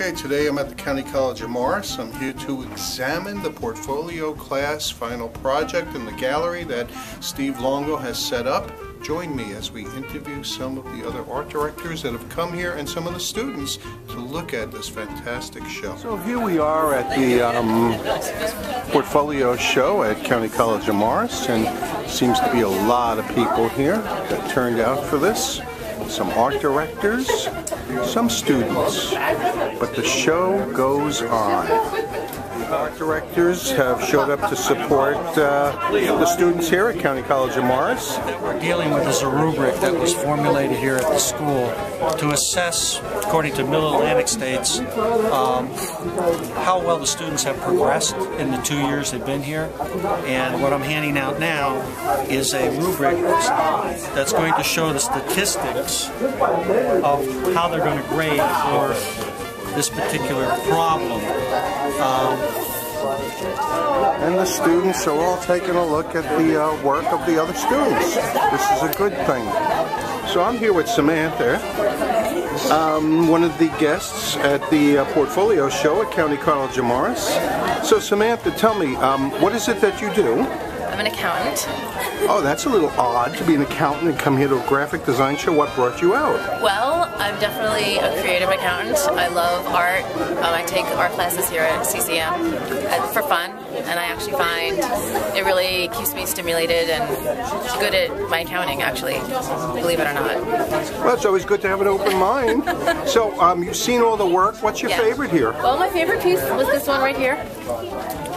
Okay, today I'm at the County College of Morris. I'm here to examine the portfolio class final project in the gallery that Steve Longo has set up. Join me as we interview some of the other art directors that have come here and some of the students to look at this fantastic show. So here we are at the portfolio show at County College of Morris, and seems to be a lot of people here that turned out for this. Some art directors, some students, but the show goes on. Art directors have showed up to support the students here at County College of Morris. What we're dealing with is a rubric that was formulated here at the school to assess, according to Mid-Atlantic States, how well the students have progressed in the 2 years they've been here. And what I'm handing out now is a rubric that's going to show the statistics of how they're going to grade for this particular problem. And the students are all taking a look at the work of the other students. This is a good thing. So I'm here with Samantha, one of the guests at the portfolio show at County College of Morris. So Samantha, tell me, what is it that you do? I'm an accountant. Oh, that's a little odd to be an accountant and come here to a graphic design show. What brought you out? Well, I'm definitely a creative accountant. I love art. I take art classes here at CCM for fun, and I actually find it really keeps me stimulated and good at my accounting, actually, believe it or not. Well, it's always good to have an open mind. So, you've seen all the work. What's your favorite here? Well, my favorite piece was this one right here.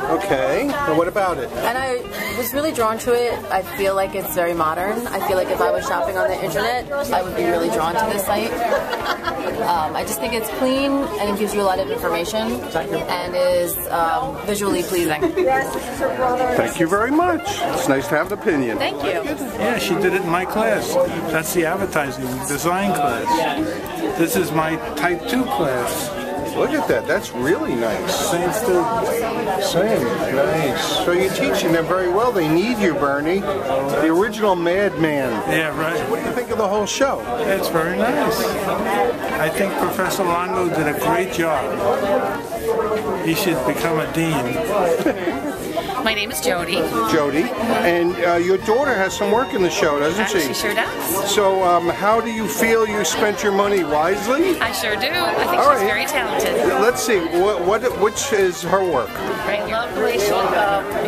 Okay, and what about it? And I was really drawn to it. I feel like it's very modern. I feel like if I was shopping on the internet, I would be really drawn to this site. I just think it's clean and it gives you a lot of information and is visually pleasing. Thank you very much. It's nice to have an opinion. Thank you. Yeah, she did it in my class. That's the advertising design class. This is my type 2 class. Look at that. That's really nice. Same student. Same. Nice. So you're teaching them very well. They need you, Bernie. The original madman. Yeah, right. What do you think of the whole show? It's very nice. I think Professor Longo did a great job. He should become a dean. My name is Jody. Jody. And your daughter has some work in the show, doesn't she? She sure does. So how do you feel you spent your money wisely? I sure do. I think she's very talented. Let's see. Which is her work? I love the way she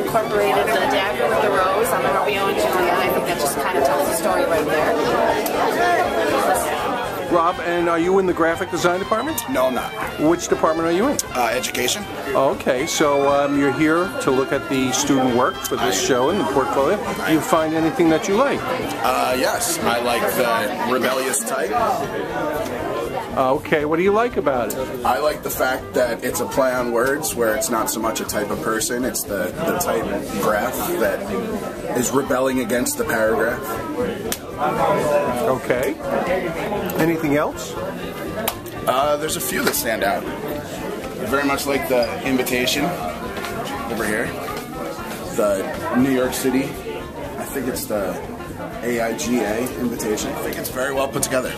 incorporated the dagger with the rose on the Romeo and Juliet. I think that just kind of tells the story right there. Rob, and are you in the graphic design department? No, I'm not. Which department are you in? Education. Okay, so you're here to look at the student work for this show in the portfolio. Do you find anything that you like? Yes, I like the rebellious type. Okay, what do you like about it? I like the fact that it's a play on words where it's not so much a type of person, it's the type graph that is rebelling against the paragraph. Okay. Anything else? There's a few that stand out. I very much like the invitation over here. The New York City, I think it's the AIGA invitation. I think it's very well put together.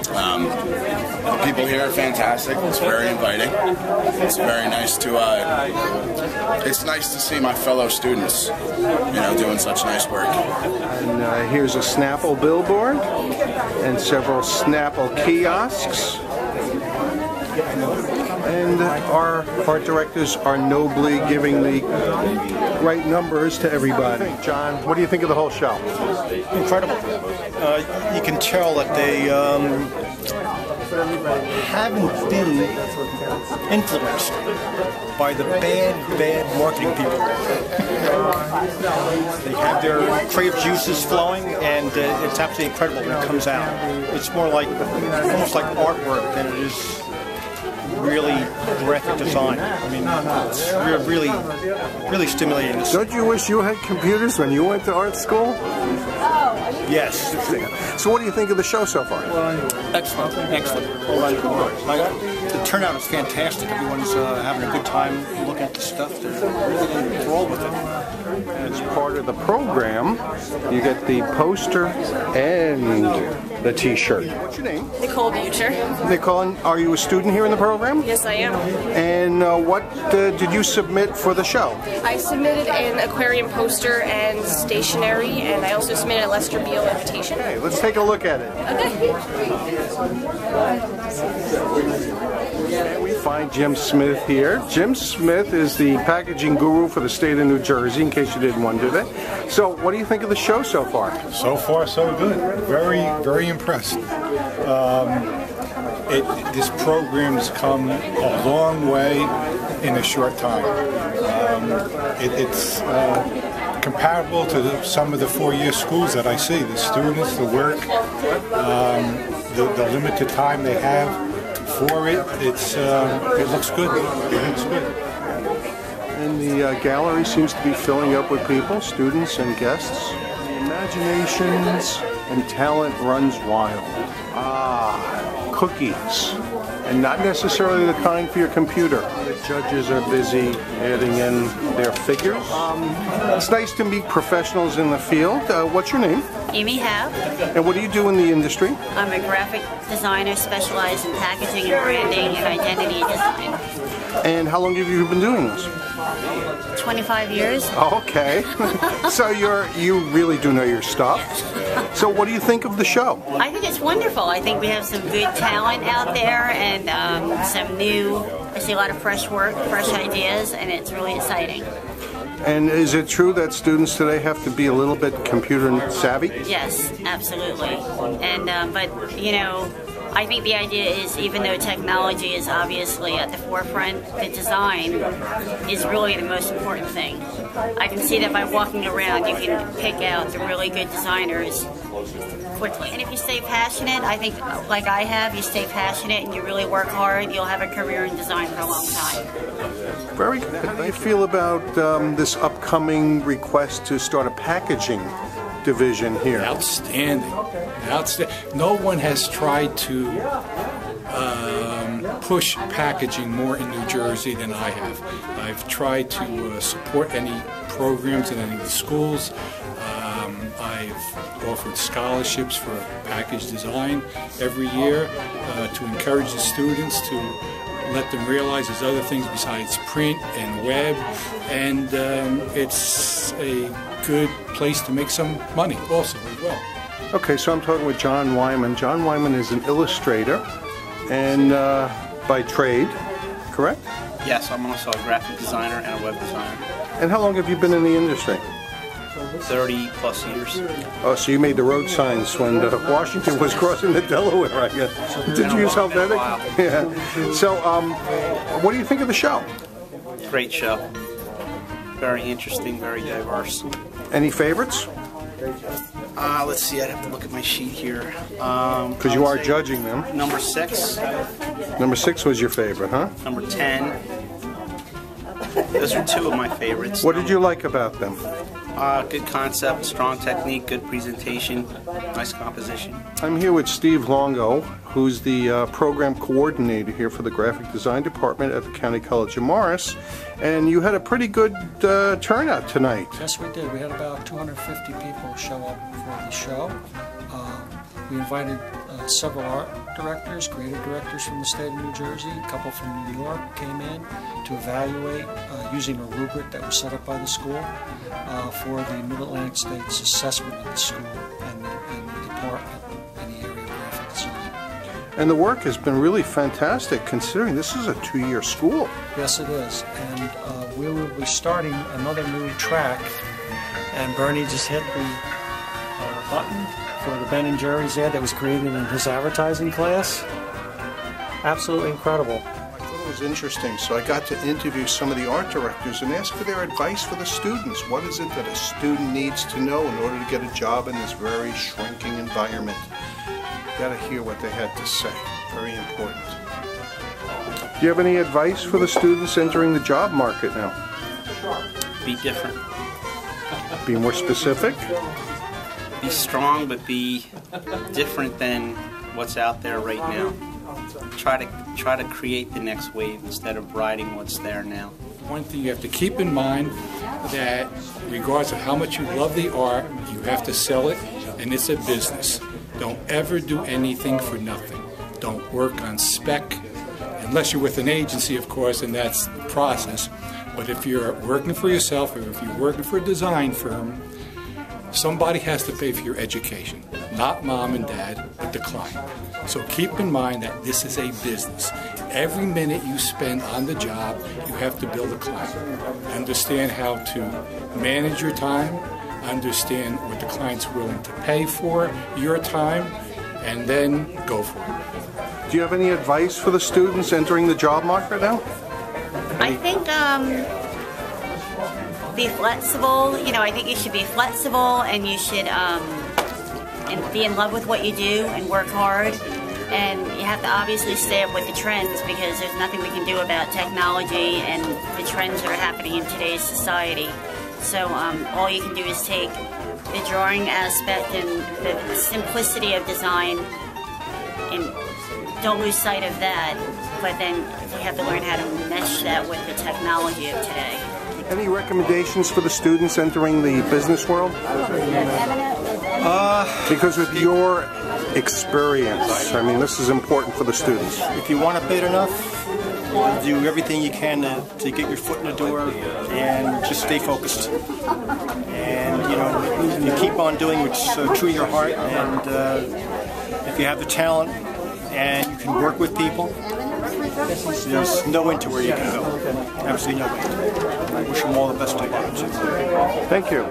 The people here are fantastic. It's very inviting. It's very nice to. It's nice to see my fellow students, doing such nice work. And here's a Snapple billboard and several Snapple kiosks. And our art directors are nobly giving the right numbers to everybody. John, what do you think of the whole show? Incredible. You can tell that they haven't been influenced by the bad marketing people. They have their creative juices flowing, and it's absolutely incredible when it comes out. It's more like, almost like artwork than it is really graphic design. I mean, it's really stimulating. Don't you wish you had computers when you went to art school? Yes. So what do you think of the show so far? Excellent. Excellent. the turnout is fantastic. Everyone's having a good time looking at the stuff. They're really enthralled with it. As part of the program, you get the poster and the T-shirt. What's your name? Nicole Butcher. Nicole, are you a student here in the program? Yes, I am. And what did you submit for the show? I submitted an aquarium poster and stationery, and I also submitted a Lester Beale invitation. Okay, let's take a look at it. Okay. And we find Jim Smith here. Jim Smith is the packaging guru for the state of New Jersey, in case you didn't wonder that. So, what do you think of the show so far? So far, so good. Very, very impressed. This program's come a long way in a short time. It's comparable to some of the four-year schools that I see. The students, the work, the limited time they have for it. It looks good. It looks good. And the gallery seems to be filling up with people, students and guests. The imaginations and talent runs wild. Cookies. And not necessarily the kind for your computer. The judges are busy adding in their figures. It's nice to meet professionals in the field. What's your name? Amy Hab. And what do you do in the industry? I'm a graphic designer specialized in packaging and branding and identity design. And how long have you been doing this? 25 years. Okay. So you really do know your stuff. So what do you think of the show? I think it's wonderful. I think we have some good talent out there and some new, I see a lot of fresh work, fresh ideas, and it's really exciting. And is it true that students today have to be a little bit computer savvy? Yes, absolutely. And but you know, I think the idea is, even though technology is obviously at the forefront, the design is really the most important thing. I can see that by walking around, you can pick out the really good designers quickly. And if you stay passionate, I think, like I have, you stay passionate and you really work hard, you'll have a career in design for a long time. Very good. How do you feel about this upcoming request to start a packaging division here? Outstanding. No one has tried to push packaging more in New Jersey than I have. I've tried to support any programs in any of the schools. I've offered scholarships for package design every year to encourage the students to let them realize there's other things besides print and web, and it's a good place to make some money also as well. Okay, so I'm talking with John Wyman. John Wyman is an illustrator and by trade, correct? Yes, I'm also a graphic designer and a web designer. And how long have you been in the industry? 30 plus years. Oh, so you made the road signs when Washington was crossing the Delaware, I guess. Did you use Helvetic? Yeah. So, what do you think of the show? Great show. Very interesting, very diverse. Any favorites? Let's see, I'd have to look at my sheet here. Because you are judging them. Number 6. Number 6 was your favorite, huh? Number 10. Those are 2 of my favorites. What did you like about them? Good concept, strong technique, good presentation, nice composition. I'm here with Steve Longo, who's the program coordinator here for the graphic design department at the County College of Morris. And you had a pretty good turnout tonight. Yes, we did. We had about 250 people show up for the show. We invited several art directors, creative directors from the state of New Jersey. A couple from New York came in to evaluate using a rubric that was set up by the school for the Mid-Atlantic States assessment of the school and the department in the area of graphic design. And the work has been really fantastic considering this is a 2-year school. Yes, it is. And we will be starting another new track. And Bernie just hit the button for the Ben & Jerry's ad that was created in his advertising class. Absolutely incredible. I thought it was interesting, so I got to interview some of the art directors and ask for their advice for the students. What is it that a student needs to know in order to get a job in this very shrinking environment? You got to hear what they had to say. Very important. Do you have any advice for the students entering the job market now? Be different. Be more specific? Be strong, but be different than what's out there right now. try to create the next wave instead of riding what's there now. One thing you have to keep in mind that regardless of how much you love the art, you have to sell it, and it's a business. Don't ever do anything for nothing. Don't work on spec, unless you're with an agency, of course, and that's the process. But if you're working for yourself, or if you're working for a design firm, somebody has to pay for your education, not mom and dad, but the client. So keep in mind that this is a business. Every minute you spend on the job, you have to build a client. Understand how to manage your time, understand what the client's willing to pay for your time, and then go for it. Do you have any advice for the students entering the job market now? I think be flexible. You know, I think you should be flexible, and you should and be in love with what you do and work hard. And you have to obviously stay up with the trends, because there's nothing we can do about technology and the trends that are happening in today's society. So all you can do is take the drawing aspect and the simplicity of design, and don't lose sight of that, but then you have to learn how to mesh that with the technology of today. Any recommendations for the students entering the business world? Because with your experience, I mean, this is important for the students. If you want it bad enough, do everything you can to get your foot in the door, and just stay focused. And you know, you keep on doing what's true to your heart, and if you have the talent and you can work with people, there's no end to where you can go. Absolutely no end. I wish them all the best of luck. Thank you.